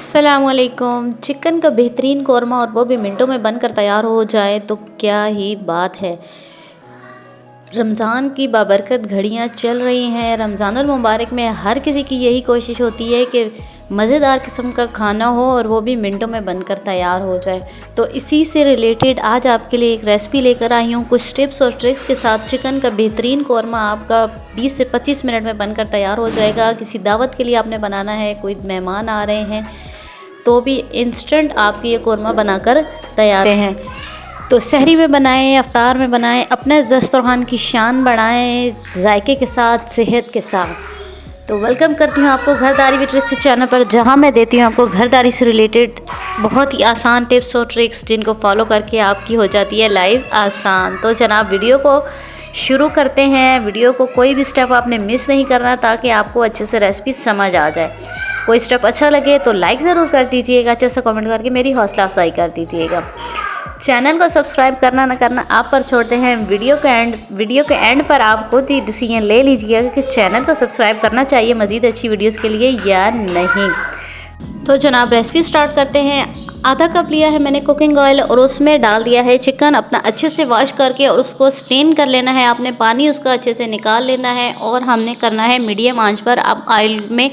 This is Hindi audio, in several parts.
अस्सलामुअलैकुम। चिकन का बेहतरीन कौरमा और वो भी मिनटों में बनकर तैयार हो जाए तो क्या ही बात है। रमज़ान की बाबरकत घड़ियां चल रही हैं। रमज़ानुल मुबारक में हर किसी की यही कोशिश होती है कि मज़ेदार किस्म का खाना हो और वो भी मिनटों में बनकर तैयार हो जाए। तो इसी से रिलेटेड आज आपके लिए एक रेसिपी लेकर आई हूँ कुछ टिप्स और ट्रिक्स के साथ। चिकन का बेहतरीन कौरमा आपका 20 से 25 मिनट में बनकर तैयार हो जाएगा। किसी दावत के लिए आपने बनाना है, कोई मेहमान आ रहे हैं तो भी इंस्टेंट आप ये कौरमा बनाकर तैयार हैं। तो सहरी में बनाएं, अफ्तार में बनाएं, अपने दस्तरखान की शान बढ़ाएं जायके के साथ, सेहत के साथ। तो वेलकम करती हूँ आपको घरदारी विद ट्रिक्स चैनल पर, जहाँ मैं देती हूँ आपको घरदारी से रिलेटेड बहुत ही आसान टिप्स और ट्रिक्स जिनको फॉलो करके आपकी हो जाती है लाइफ आसान। तो जनाब वीडियो को शुरू करते हैं। वीडियो को कोई भी स्टेप आपने मिस नहीं करना ताकि आपको अच्छे से रेसिपी समझ आ जाए। कोई स्टेप अच्छा लगे तो लाइक ज़रूर कर दीजिएगा, अच्छे से कमेंट करके मेरी हौसला अफजाई कर दीजिएगा। चैनल को सब्सक्राइब करना ना करना आप पर छोड़ते हैं। वीडियो के एंड पर आप खुद ही डिसीजन ले लीजिएगा कि चैनल को सब्सक्राइब करना चाहिए मज़ीद अच्छी वीडियोस के लिए या नहीं। तो जनाब रेसिपी स्टार्ट करते हैं। आधा कप लिया है मैंने कुकिंग ऑयल और उसमें डाल दिया है चिकन। अपना अच्छे से वॉश करके और उसको स्टेन कर लेना है। आपने पानी उसका अच्छे से निकाल लेना है और हमने करना है मीडियम आंच पर अब ऑयल में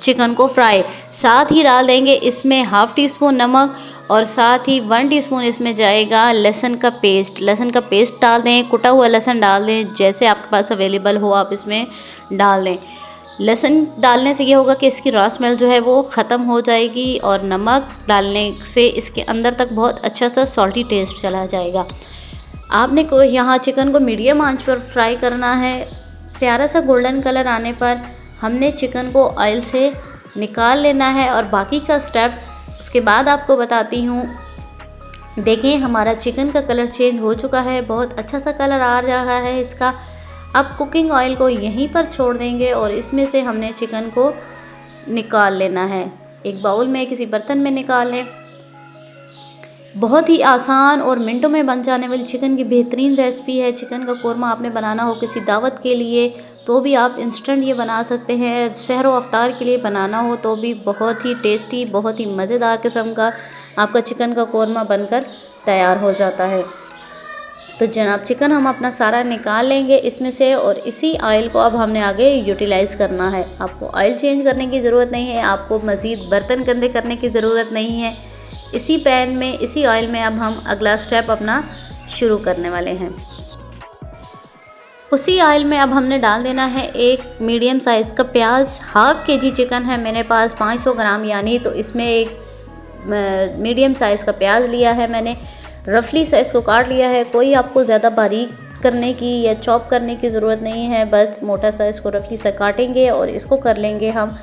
चिकन को फ्राई। साथ ही डाल देंगे इसमें हाफ़ टी स्पून नमक और साथ ही 1 टीस्पून इसमें जाएगा लहसुन का पेस्ट। लहसुन का पेस्ट डाल दें, कुटा हुआ लहसुन डाल दें, जैसे आपके पास अवेलेबल हो आप इसमें डाल दें। लहसुन डालने से ये होगा कि इसकी रॉ स्मेल जो है वो ख़त्म हो जाएगी और नमक डालने से इसके अंदर तक बहुत अच्छा सा सॉल्टी टेस्ट चला जाएगा। आपने को यहाँ चिकन को मीडियम आंच पर फ्राई करना है। प्यारा सा गोल्डन कलर आने पर हमने चिकन को ऑयल से निकाल लेना है और बाकी का स्टेप उसके बाद आपको बताती हूँ। देखें हमारा चिकन का कलर चेंज हो चुका है, बहुत अच्छा सा कलर आ रहा है इसका। अब कुकिंग ऑयल को यहीं पर छोड़ देंगे और इसमें से हमने चिकन को निकाल लेना है। एक बाउल में किसी बर्तन में निकाल लें। बहुत ही आसान और मिनटों में बन जाने वाली चिकन की बेहतरीन रेसिपी है। चिकन का कौरमा आपने बनाना हो किसी दावत के लिए तो भी आप इंस्टेंट ये बना सकते हैं। सहर व अफ्तार के लिए बनाना हो तो भी बहुत ही टेस्टी, बहुत ही मज़ेदार किस्म का आपका चिकन का कौरमा बनकर तैयार हो जाता है। तो जनाब चिकन हम अपना सारा निकाल लेंगे इसमें से और इसी ऑयल को अब हमने आगे यूटिलाइज़ करना है। आपको ऑयल चेंज करने की ज़रूरत नहीं है, आपको मज़ीद बर्तन गंदे करने की ज़रूरत नहीं है। इसी पैन में, इसी ऑयल में अब हम अगला स्टेप अपना शुरू करने वाले हैं। उसी ऑयल में अब हमने डाल देना है एक मीडियम साइज़ का प्याज। हाफ़ केजी चिकन है मेरे पास 500 ग्राम यानी, तो इसमें एक मीडियम साइज़ का प्याज लिया है मैंने। रफली साइज़ को काट लिया है। कोई आपको ज़्यादा बारीक करने की या चॉप करने की ज़रूरत नहीं है, बस मोटा साइज़ को रफली से काटेंगे और इसको कर लेंगे हम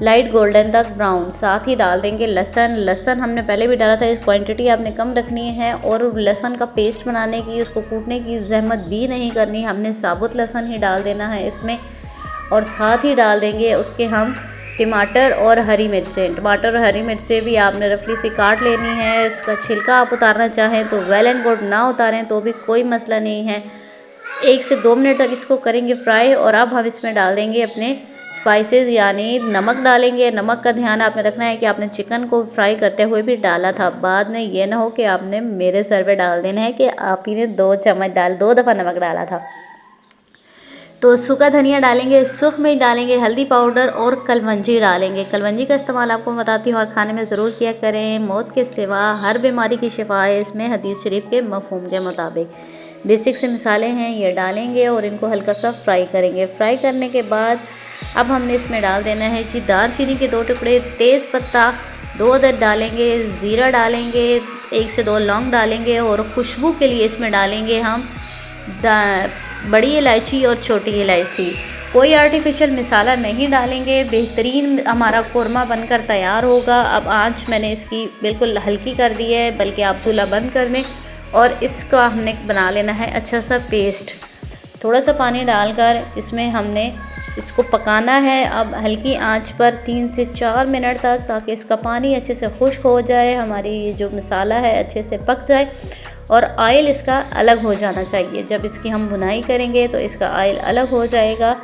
लाइट गोल्डन तक ब्राउन। साथ ही डाल देंगे लहसुन हमने पहले भी डाला था, इस क्वांटिटी आपने कम रखनी है। और लहसुन का पेस्ट बनाने की, उसको कूटने की जहमत भी नहीं करनी, हमने साबुत लहसुन ही डाल देना है इसमें। और साथ ही डाल देंगे उसके हम टमाटर और हरी मिर्चें। टमाटर और हरी मिर्चें भी आपने रफली से काट लेनी है। इसका छिलका आप उतारना चाहें तो वेल एंड गुड, ना उतारें तो भी कोई मसला नहीं है। 1 से 2 मिनट तक इसको करेंगे फ्राई। और अब हम इसमें डाल देंगे अपने स्पाइसेस यानी नमक डालेंगे। नमक का ध्यान आपने रखना है कि आपने चिकन को फ्राई करते हुए भी डाला था, बाद में ये ना हो कि आपने मेरे सर पे डाल देना है कि आप ही ने 2 चम्मच 2 दफ़ा नमक डाला था। तो सूखा धनिया डालेंगे, सुर्ख मिर्च डालेंगे, हल्दी पाउडर और कलवंजी डालेंगे। कलवंजी का इस्तेमाल आपको बताती हूँ और खाने में ज़रूर किया करें। मौत के सिवा हर बीमारी की शिफा है इसमें, हदीस शरीफ के मफहूम के मुताबिक। बेसिक से मिसाले हैं, ये डालेंगे और इनको हल्का सा फ्राई करेंगे। फ्राई करने के बाद अब हमने इसमें डाल देना है जी दालचीनी के 2 टुकड़े, तेज़ पत्ता 2 अदद डालेंगे, ज़ीरा डालेंगे, 1 से 2 लौंग डालेंगे और खुशबू के लिए इसमें डालेंगे हम बड़ी इलायची और छोटी इलायची। कोई आर्टिफिशियल मसाला नहीं डालेंगे। बेहतरीन हमारा कौरमा बनकर तैयार होगा। अब आंच मैंने इसकी बिल्कुल हल्की कर दी है, बल्कि आप चूल्हा बंद कर दें और इसका हमने बना लेना है अच्छा सा पेस्ट। थोड़ा सा पानी डालकर इसमें हमने इसको पकाना है अब हल्की आंच पर 3 से 4 मिनट तक, ताकि इसका पानी अच्छे से खुश्क हो जाए, हमारी ये जो मसाला है अच्छे से पक जाए और ऑयल इसका अलग हो जाना चाहिए। जब इसकी हम भुनाई करेंगे तो इसका ऑयल अलग हो जाएगा।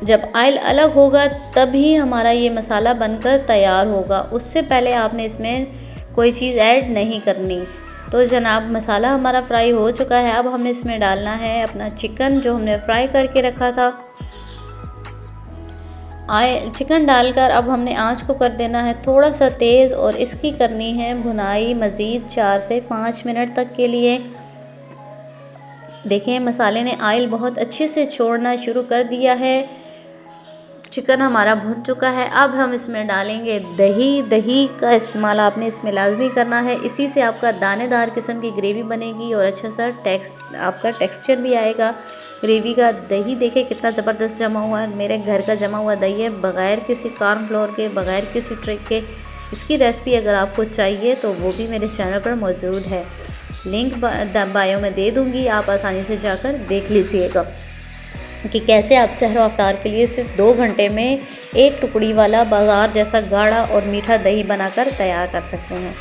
जब ऑयल अलग होगा तभी हमारा ये मसाला बनकर तैयार होगा, उससे पहले आपने इसमें कोई चीज़ ऐड नहीं करनी। तो जनाब मसाला हमारा फ्राई हो चुका है। अब हमने इसमें डालना है अपना चिकन जो हमने फ्राई करके रखा था। चिकन डालकर अब हमने आंच को कर देना है थोड़ा सा तेज़ और इसकी करनी है भुनाई मज़ीद 4 से 5 मिनट तक के लिए। देखिए मसाले ने ऑयल बहुत अच्छे से छोड़ना शुरू कर दिया है, चिकन हमारा भुन चुका है। अब हम इसमें डालेंगे दही। दही का इस्तेमाल आपने इसमें लाजमी करना है, इसी से आपका दानेदार किस्म की ग्रेवी बनेगी और अच्छा सा आपका टेक्सचर भी आएगा ग्रेवी का। दही देखिए कितना ज़बरदस्त जमा हुआ है, मेरे घर का जमा हुआ दही है, बग़ैर किसी कॉर्नफ्लोर के, बग़ैर किसी ट्रिक के। इसकी रेसिपी अगर आपको चाहिए तो वो भी मेरे चैनल पर मौजूद है, लिंक बायो में दे दूँगी, आप आसानी से जाकर देख लीजिएगा कि कैसे आप सहर अफ्तार के लिए सिर्फ 2 घंटे में एक टुकड़ी वाला बाज़ार जैसा गाढ़ा और मीठा दही बनाकर तैयार कर सकते हैं।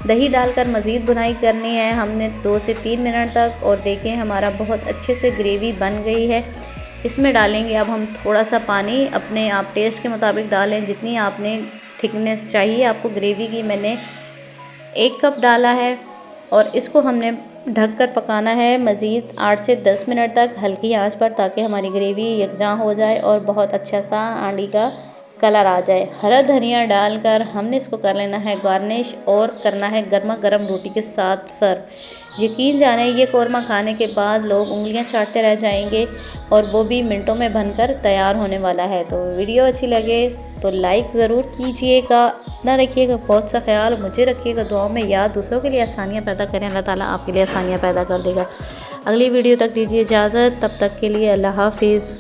दही डालकर मज़ीद भुनाई करनी है हमने 2 से 3 मिनट तक। और देखिए हमारा बहुत अच्छे से ग्रेवी बन गई है। इसमें डालेंगे अब हम थोड़ा सा पानी, अपने आप टेस्ट के मुताबिक डालें, जितनी आपने थिकनेस चाहिए आपको ग्रेवी की। मैंने 1 कप डाला है और इसको हमने ढककर पकाना है मज़ीद 8 से 10 मिनट तक हल्की आंच पर, ताकि हमारी ग्रेवी यकजां हो जाए और बहुत अच्छा सा आंडी का कलर आ जाए। हरा धनिया डालकर हमने इसको कर लेना है गार्निश और करना है गर्मा गर्म रोटी के साथ सर्व। यकीन जाने ये कौरमा खाने के बाद लोग उंगलियां चाटते रह जाएंगे और वो भी मिनटों में बनकर तैयार होने वाला है। तो वीडियो अच्छी लगे तो लाइक ज़रूर कीजिएगा, अपना रखिएगा बहुत सा ख्याल, मुझे रखिएगा दुआ में याद, दूसरों के लिए आसानियाँ पैदा करें, अल्लाह ताला आपके लिए आसानियाँ पैदा कर देगा। अगली वीडियो तक दीजिए इजाज़त, तब तक के लिए अल्लाह हाफिज़।